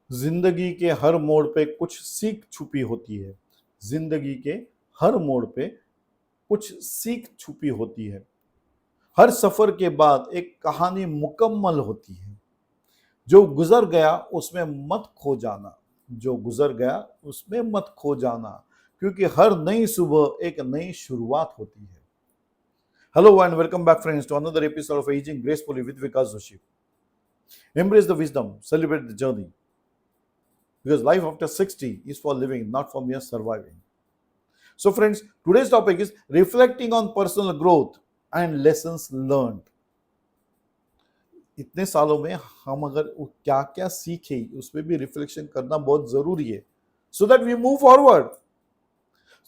जिंदगी के हर मोड़ पे कुछ सीख छुपी होती है। जिंदगी के हर मोड़ पे कुछ सीख छुपी होती है। हर सफर के बाद एक कहानी मुकम्मल होती है। जो गुजर गया उसमें मत खो जाना। जो गुजर गया उसमें मत खो जाना, क्योंकि हर नई सुबह एक नई शुरुआत होती है। Hello and welcome back friends to another episode of ageing gracefully with Vikas Joshi. Embrace the wisdom, celebrate the journey, because life after 60 is for living, not for mere surviving. So friends, today's topic is reflecting on personal growth and lessons learned. इतने सालों में हम अगर क्या क्या सीखे उस पर भी रिफ्लेक्शन करना बहुत जरूरी है, so that we move forward.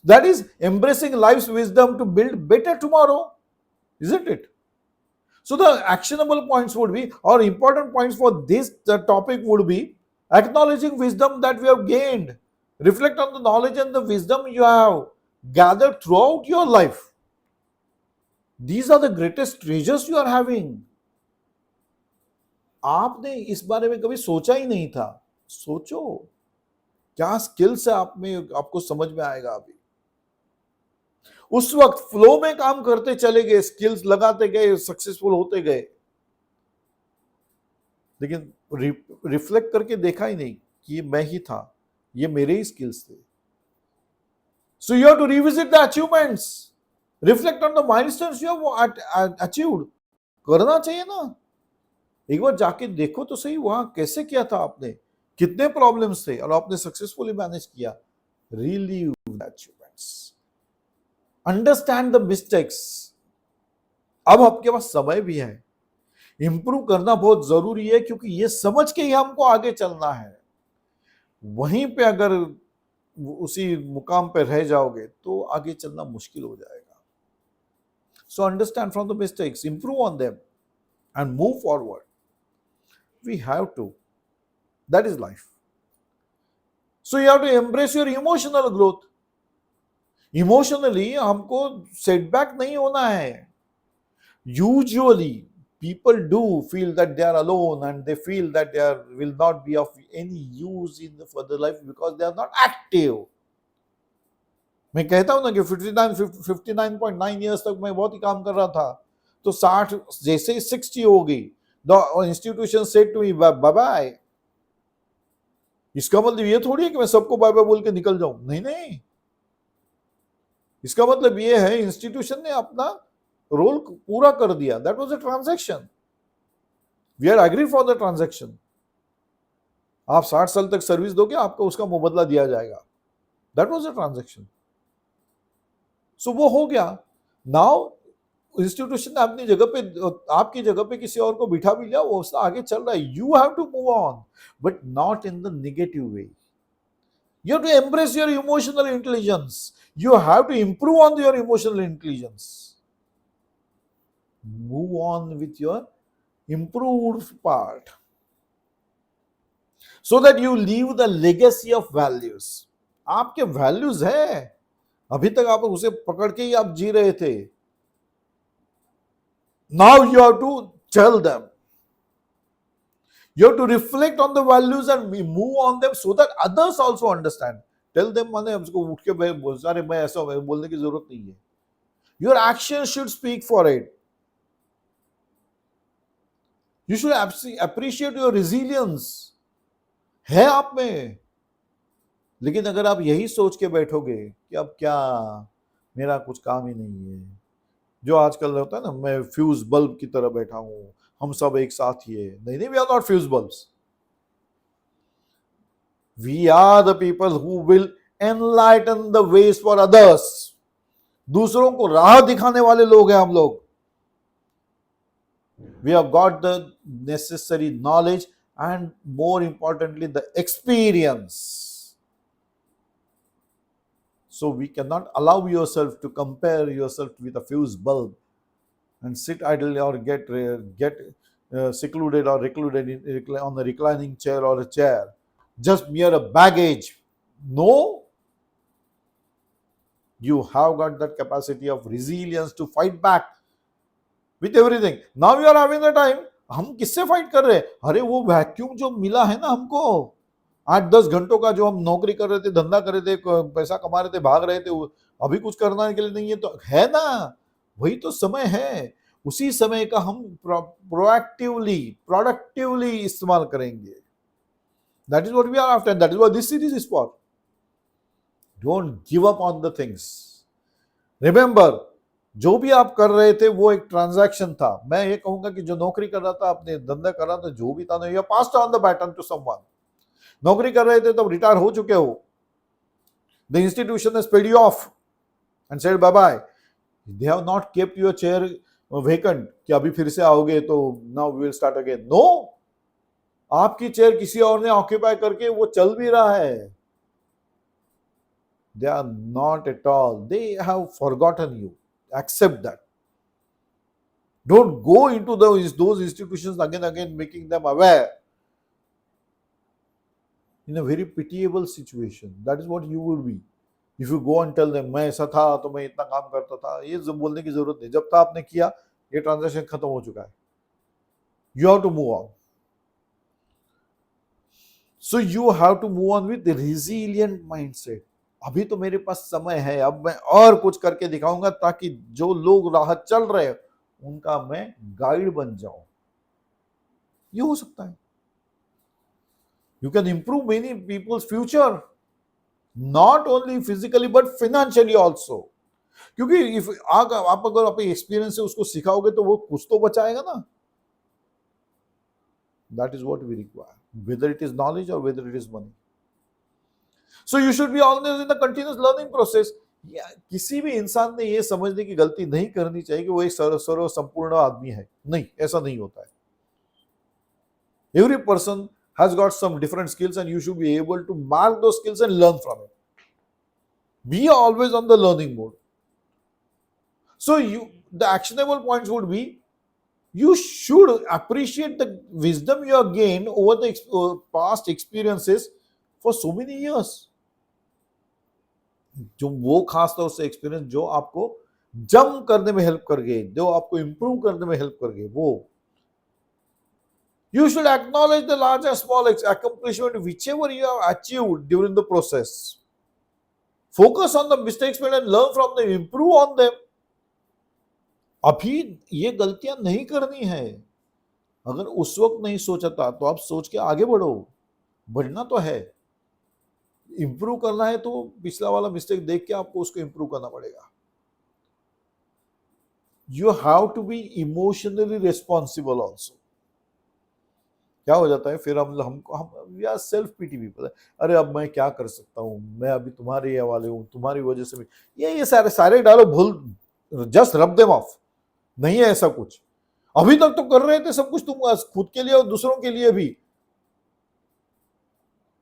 That is embracing life's wisdom to build better tomorrow, isn't it? So the actionable points would be, or important points for this topic would be, acknowledging wisdom that we have gained. Reflect on the knowledge and the wisdom you have gathered throughout your life. These are the greatest treasures you are having. आपने इस बारे में कभी सोचा ही नहीं था। सोचो क्या स्किल्स है आप में, आपको समझ में आएगा। अभी उस वक्त फ्लो में काम करते चले गए, स्किल्स लगाते गए, सक्सेसफुल होते गए, लेकिन रिफ्लेक्ट करके देखा ही नहीं कि ये मैं ही था, ये मेरे ही स्किल्स थे। So you have to revisit the achievements, reflect on the milestones you have achieved. करना चाहिए ना, एक बार जाके देखो तो सही वहां कैसे किया था आपने, कितने प्रॉब्लम्स थे और आपने सक्सेसफुली मैनेज किया। Relieve the achievements, understand the mistakes. अब आपके पास समय भी है, इंप्रूव करना बहुत जरूरी है, क्योंकि ये समझ के ही हमको आगे चलना है। वहीं पे अगर उसी मुकाम पे रह जाओगे तो आगे चलना मुश्किल हो जाएगा। So understand from the mistakes, improve on them and move forward. We have to, that is life. So you have to embrace your emotional growth. Emotionally हमको सेटबैक नहीं होना है। Usually people do feel that they are alone, and they feel that they will not be of any use in the further life because they are not active. मैं कहता हूं ना कि 59.9 years तक मैं बहुत ही काम कर रहा था, तो 60 जैसे ही 60 हो गई, the institution said to me bye bye. इसका मतलब ये थोड़ी है कि मैं सबको बाय बाय बोल के निकल जाऊं, नहीं नहीं। इसका मतलब ये है इंस्टीट्यूशन ने अपना रोल पूरा कर दिया। That was a transaction, we are agree for the transaction. आप 60 साल तक सर्विस दोगे, आपको उसका मुबदला दिया जाएगा। That was a transaction. So वो हो गया। नाउ इंस्टीट्यूशन ने अपनी जगह पे, आपकी जगह पे किसी और को बिठा भी लिया, वो आगे चल रहा है। You have to move on, but not in the negative way. You have to embrace your emotional intelligence. You have to improve on your emotional intelligence. Move on with your improved part, so that you leave the legacy of values. आपके values है, अभी तक आप उसे पकड़ के ही आप जी रहे थे। Now you have to tell them. You have to reflect on the values and move on them so that others also understand. Tell them, माने हमको उठ के अरे मैं ऐसा बोलने की जरूरत नहीं है। Your actions should speak for it. You should appreciate your resilience. है आप में, लेकिन अगर आप यही सोच के बैठोगे कि अब क्या, मेरा कुछ काम ही नहीं है, जो आजकल होता है ना, मैं फ्यूज बल्ब की तरह बैठा हूं, हम सब एक साथ ही है। नहीं नहीं, we are not fuse bulbs. We are the people who will enlighten the ways for others. दूसरों को राह दिखाने वाले लोग हैं हम लोग। We have got the necessary knowledge and, more importantly, the experience. So we cannot allow yourself to compare yourself with a fuse bulb and sit idly or get secluded or recluded on a reclining chair or a chair, just mere a baggage. No, you have got that capacity of resilience to fight back with everything. Now you are having the time. हम किससे fight कर रहे हैं? अरे वो vacuum जो मिला है ना हमको, 8-10 घंटों का जो हम नौकरी कर रहे थे, धंधा कर रहे थे, पैसा कमा रहे थे, भाग रहे थे, अभी कुछ करने के लिए नहीं है तो है ना, वही तो समय है। उसी समय का हम प्रोएक्टिवली, प्रोडक्टिवली इस्तेमाल करेंगे। That is what we are after, that is what this series is for. Don't give up on the things. Remember, जो भी आप कर रहे थे वो एक ट्रांजैक्शन था। मैं ये कहूंगा कि जो नौकरी कर रहा था, अपने धंधा कर रहा था, जो भी था, you passed on the baton to someone. नौकरी कर रहे थे तब रिटायर हो चुके हो, the institution has paid you off and said bye bye. They have not kept your chair vacant कि अभी फिर से आओगे तो now we will start again. No, आपकी चेयर किसी और ने ऑक्यूपाई करके वो चल भी रहा है। They are not at all, they have forgotten you. Accept that. Don't go into those institutions again, making them aware in a very pitiable situation. That is what you will be if you go and tell them मैं ऐसा था तो मैं इतना काम करता था। ये बोलने की जरूरत नहीं, जब तक आपने किया ये ट्रांजैक्शन खत्म हो चुका है। You have to move on. So you have to move on with the resilient mindset. अभी तो मेरे पास समय है, अब मैं और कुछ करके दिखाऊंगा ताकि जो लोग राह चल रहे हैं उनका मैं गाइड बन जाऊं। ये हो सकता है। You can improve many people's future, not only physically but financially also. क्योंकि इफ आप अगर अपने एक्सपीरियंस से उसको सिखाओगे तो वो कुछ तो बचाएगा ना। That is what we require, whether it is knowledge और whether it is money. So you should be always in the continuous learning process. किसी भी इंसान ने ये समझने की गलती नहीं करनी चाहिए कि वो एक सर्व संपूर्ण आदमी है। नहीं, ऐसा नहीं होता है। Every person has got some different skills and you should be able to mark those skills and learn from it. Be always on the learning mode. So the actionable points would be, you should appreciate the wisdom you have gained over the past experiences for so many years. जो वो खास तौर से experience जो आपको jump करने में help कर गए, जो आपको इंप्रूव करने में हेल्प कर गए, वो you should acknowledge the large and small accomplishment whichever you have achieved during the process. Focus on the mistakes made and learn from them, improve on them. अभी ये गलतियां नहीं करनी है। अगर उस वक्त नहीं सोचा था तो आप सोच के आगे बढ़ो। बढ़ना तो है, इंप्रूव करना है तो पिछला वाला मिस्टेक देख के आपको उसको इंप्रूव करना पड़ेगा। You have to be emotionally responsible also. क्या हो जाता है फिर हम सेल्फ पीटी भी पता है, अरे अब मैं क्या कर सकता हूँ, मैं अभी तुम्हारे हवाले हूँ, तुम्हारी वजह से भी ये सारे डालो, भूल, जस्ट रब देम ऑफ। नहीं है ऐसा कुछ। अभी तक तो कर रहे थे सब कुछ तुम खुद के लिए और दूसरों के लिए भी।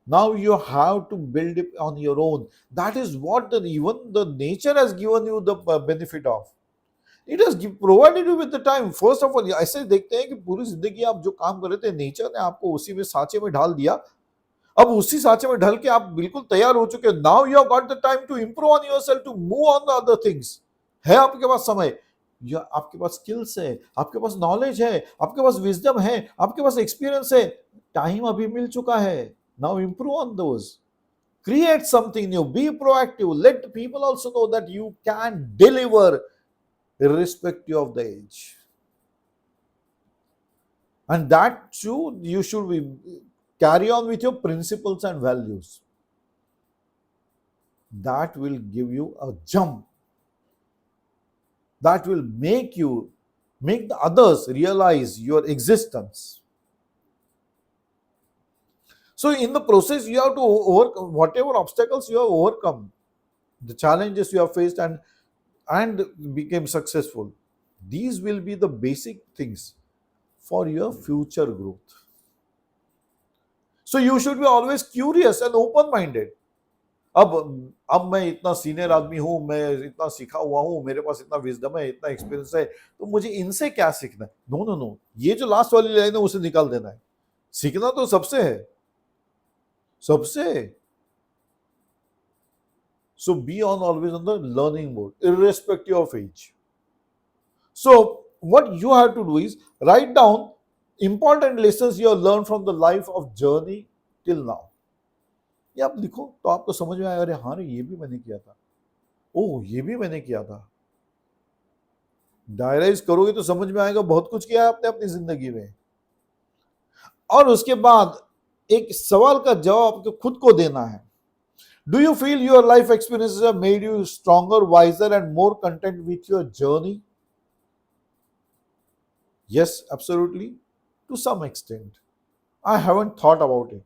Now you have to build it on your own. That is what even the nature has given you the benefit of. It has provided you with the time. First of all, ऐसे देखते हैं कि पूरी जिंदगी आप जो काम कर रहे थे, नेचर ने आपको उसी में सांचे में ढाल दिया। अब उसी सांचे में ढल के आप बिल्कुल तैयार हो चुके हो। Now you have got the time to improve on yourself, to move on the other things. है आपके पास समय, आपके पास स्किल्स है, आपके पास नॉलेज है, आपके पास विजडम है, आपके पास एक्सपीरियंस है, टाइम अभी मिल चुका है। Now improve on those. Create something new. Be proactive. Let people also know that you can deliver irrespective of the age. And that too, you should carry on with your principles and values. That will give you a jump. That will make the others realize your existence. So in the process, you have to overcome whatever obstacles you have overcome, the challenges you have faced and became successful. These will be the basic things for your future growth. So you should be always curious and open-minded. अब मैं इतना senior आदमी हूं, मैं इतना सीखा हुआ हूं, मेरे पास इतना विजडम है, इतना एक्सपीरियंस है, तो मुझे इनसे क्या सीखना है? नो, ये जो लास्ट वाली लाइन है उसे निकाल देना है। सीखना तो सबसे है, सबसे। So be always on the learning mode, irrespective of age. So what you have to do is write down important lessons you have learned from the life of journey till now. ये आप लिखो तो आपको समझ में आएगा, अरे हाँ रे ये भी मैंने किया था, ओह ये भी मैंने किया था। डायराइज करोगे तो समझ में आएगा बहुत कुछ किया है आपने अपनी जिंदगी में। और उसके बाद एक सवाल का जवाब आपको खुद को देना है, do you feel your life experiences have made you stronger, wiser and more content with your journey? Yes, absolutely, to some extent. I haven't thought about it,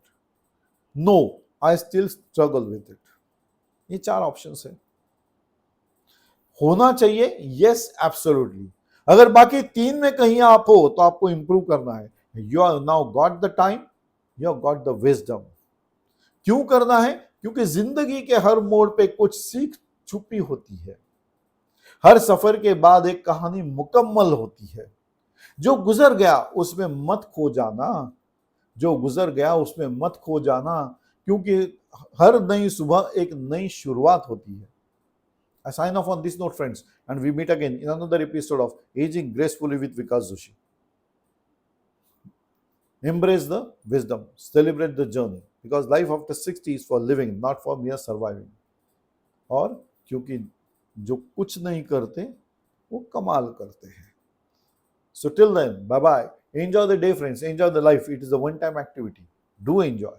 no, I still struggle with it. ये 4 options है। होना चाहिए, yes absolutely. अगर बाकी 3 में कहीं आप हो तो आपको इंप्रूव करना है। You are now got the time, you have got the wisdom. क्यों करना है? क्योंकि जिंदगी के हर मोड़ पे कुछ सीख छुपी होती है। हर सफर के बाद एक कहानी मुकम्मल होती है। जो गुजर गया उसमें मत खो जाना, जो गुजर गया उसमें मत खो जाना, क्योंकि हर नई सुबह एक नई शुरुआत होती है। I sign off on this note, friends, and we meet again in another episode of Aging Gracefully with Vikas Joshi. Embrace the wisdom, celebrate the journey, because life after 60 is for living, not for mere surviving. और क्योंकि जो कुछ नहीं करते वो कमाल करते हैं। So till then, bye bye. Enjoy the day, friends. Enjoy the life. It is a one-time activity. Do enjoy.